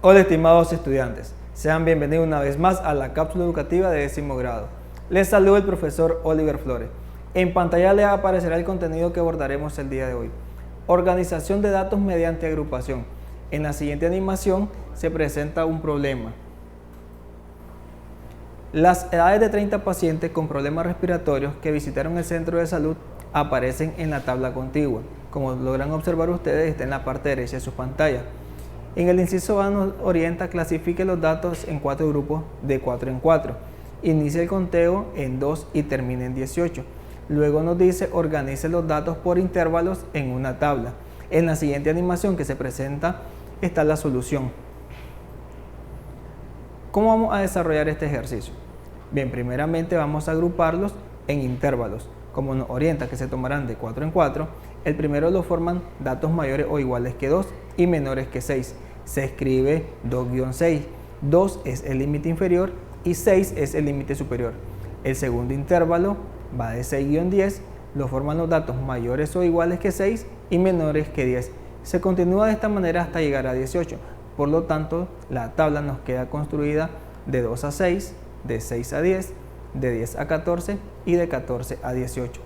Hola estimados estudiantes, sean bienvenidos una vez más a la cápsula educativa de 10º grado. Les saluda el profesor Oliver Flores. En pantalla les aparecerá el contenido que abordaremos el día de hoy. Organización de datos mediante agrupación. En la siguiente animación se presenta un problema. Las edades de 30 pacientes con problemas respiratorios que visitaron el centro de salud aparecen en la tabla contigua. Como logran observar ustedes, está en la parte derecha de su pantalla. En el inciso A nos orienta: clasifique los datos en 4 grupos de 4 en 4. Inicie el conteo en 2 y termine en 18. Luego nos dice: organice los datos por intervalos en una tabla. En la siguiente animación que se presenta está la solución. ¿Cómo vamos a desarrollar este ejercicio? Bien, primeramente vamos a agruparlos en intervalos. Como nos orienta que se tomarán de 4 en 4, el primero lo forman datos mayores o iguales que 2 y menores que 6. Se escribe 2-6. 2 es el límite inferior y 6 es el límite superior. El segundo intervalo va de 6-10, lo forman los datos mayores o iguales que 6 y menores que 10. Se continúa de esta manera hasta llegar a 18. Por lo tanto, la tabla nos queda construida de 2 a 6, de 6 a 10, de 10 a 14 y de 14 a 18.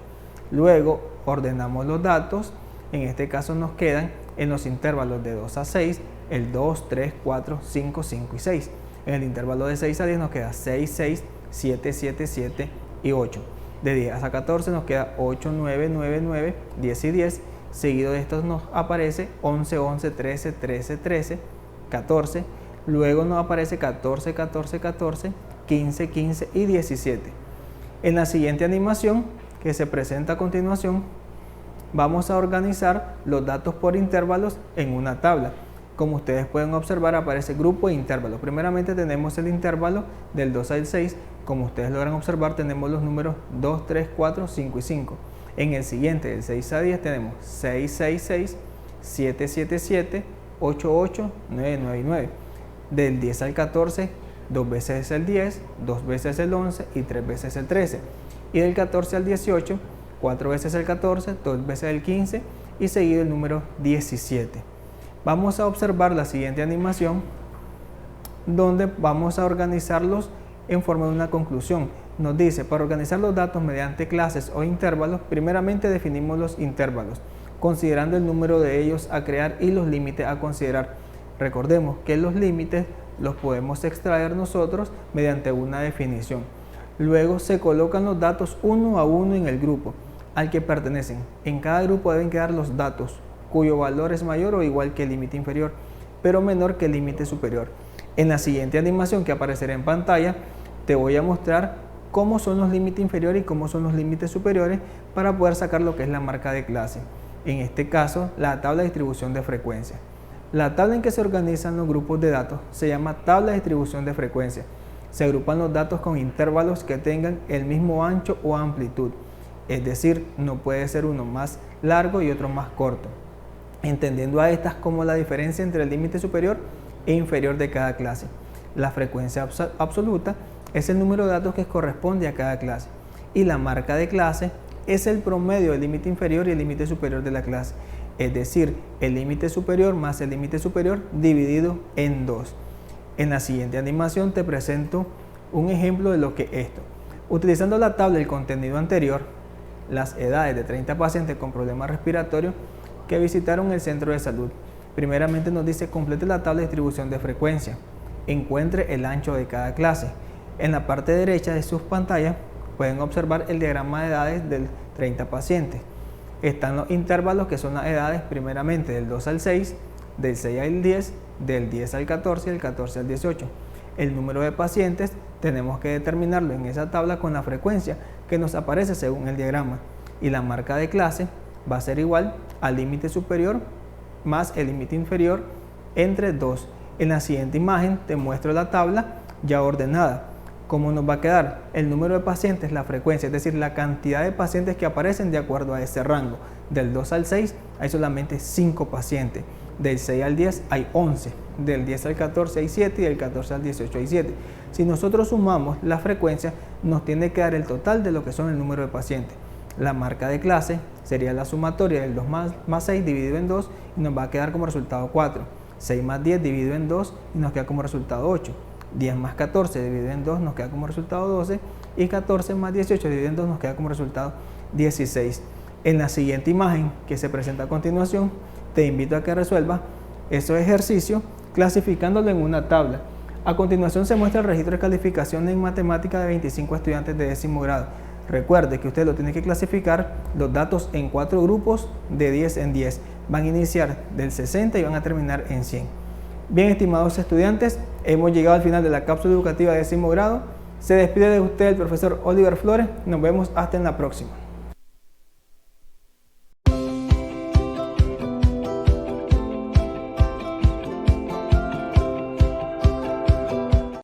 Luego ordenamos los datos. En este caso nos quedan en los intervalos de 2 a 6, el 2, 3, 4, 5, 5 y 6. En el intervalo de 6 a 10 nos queda 6, 6, 7, 7, 7 y 8. De 10 a 14 nos queda 8, 9, 9, 9, 10 y 10. Seguido de estos nos aparece 11, 11, 13, 13, 13, 14. Luego nos aparece 14, 14, 14, 15, 15 y 17. En la siguiente animación que se presenta a continuación, vamos a organizar los datos por intervalos en una tabla. Como ustedes pueden observar, aparece grupo e intervalo. Primeramente tenemos el intervalo del 2 al 6. Como ustedes logran observar, tenemos los números 2, 3, 4, 5 y 5. En el siguiente, del 6 a 10, tenemos 6, 6, 6, 7, 7, 7, 8, 8, 9, 9 y 9. Del 10 al 14, 2 veces el 10, 2 veces el 11 y 3 veces el 13. Y del 14 al 18, 4 veces el 14, 2 veces el 15 y seguido el número 17. Vamos a observar la siguiente animación donde vamos a organizarlos en forma de una conclusión. Nos dice: para organizar los datos mediante clases o intervalos, primeramente definimos los intervalos, considerando el número de ellos a crear y los límites a considerar. Recordemos que los límites los podemos extraer nosotros mediante una definición. Luego se colocan los datos uno a uno en el grupo al que pertenecen. En cada grupo deben quedar los datos cuyo valor es mayor o igual que el límite inferior, pero menor que el límite superior. En la siguiente animación que aparecerá en pantalla, te voy a mostrar cómo son los límites inferiores y cómo son los límites superiores para poder sacar lo que es la marca de clase. En este caso, la tabla de distribución de frecuencia. La tabla en que se organizan los grupos de datos se llama tabla de distribución de frecuencia. Se agrupan los datos con intervalos que tengan el mismo ancho o amplitud. Es decir, no puede ser uno más largo y otro más corto, entendiendo a estas como la diferencia entre el límite superior e inferior de cada clase. La frecuencia absoluta es el número de datos que corresponde a cada clase y la marca de clase es el promedio del límite inferior y el límite superior de la clase, es decir, el límite superior más el límite superior dividido en 2. En la siguiente animación te presento un ejemplo de lo que es esto. Utilizando la tabla del contenido anterior, las edades de 30 pacientes con problemas respiratorios que visitaron el centro de salud. Primeramente nos dice: complete la tabla de distribución de frecuencia, encuentre el ancho de cada clase. En la parte derecha de sus pantallas pueden observar el diagrama de edades de 30 pacientes. Están los intervalos, que son las edades primeramente del 2 al 6, del 6 al 10, del 10 al 14 y del 14 al 18. El número de pacientes tenemos que determinarlo en esa tabla con la frecuencia que nos aparece según el diagrama, y la marca de clase va a ser igual al límite superior más el límite inferior entre 2. En la siguiente imagen te muestro la tabla ya ordenada. ¿Cómo nos va a quedar? El número de pacientes, la frecuencia, es decir, la cantidad de pacientes que aparecen de acuerdo a ese rango. Del 2 al 6 hay solamente 5 pacientes. Del 6 al 10 hay 11. Del 10 al 14 hay 7 y del 14 al 18 hay 7. Si nosotros sumamos la frecuencia, nos tiene que dar el total de lo que son el número de pacientes. La marca de clase sería la sumatoria del 2 más 6 dividido en 2 y nos va a quedar como resultado 4. 6 más 10 dividido en 2 y nos queda como resultado 8. 10 más 14 dividido en 2 nos queda como resultado 12. Y 14 más 18 dividido en 2 nos queda como resultado 16. En la siguiente imagen que se presenta a continuación, te invito a que resuelvas esos ejercicios clasificándolo en una tabla. A continuación se muestra el registro de calificación en matemática de 25 estudiantes de 10º grado. Recuerde que usted lo tiene que clasificar los datos en 4 grupos de 10 en 10. Van a iniciar del 60 y van a terminar en 100. Bien, estimados estudiantes, hemos llegado al final de la cápsula educativa de 10º grado. Se despide de usted el profesor Oliver Flores. Nos vemos hasta en la próxima.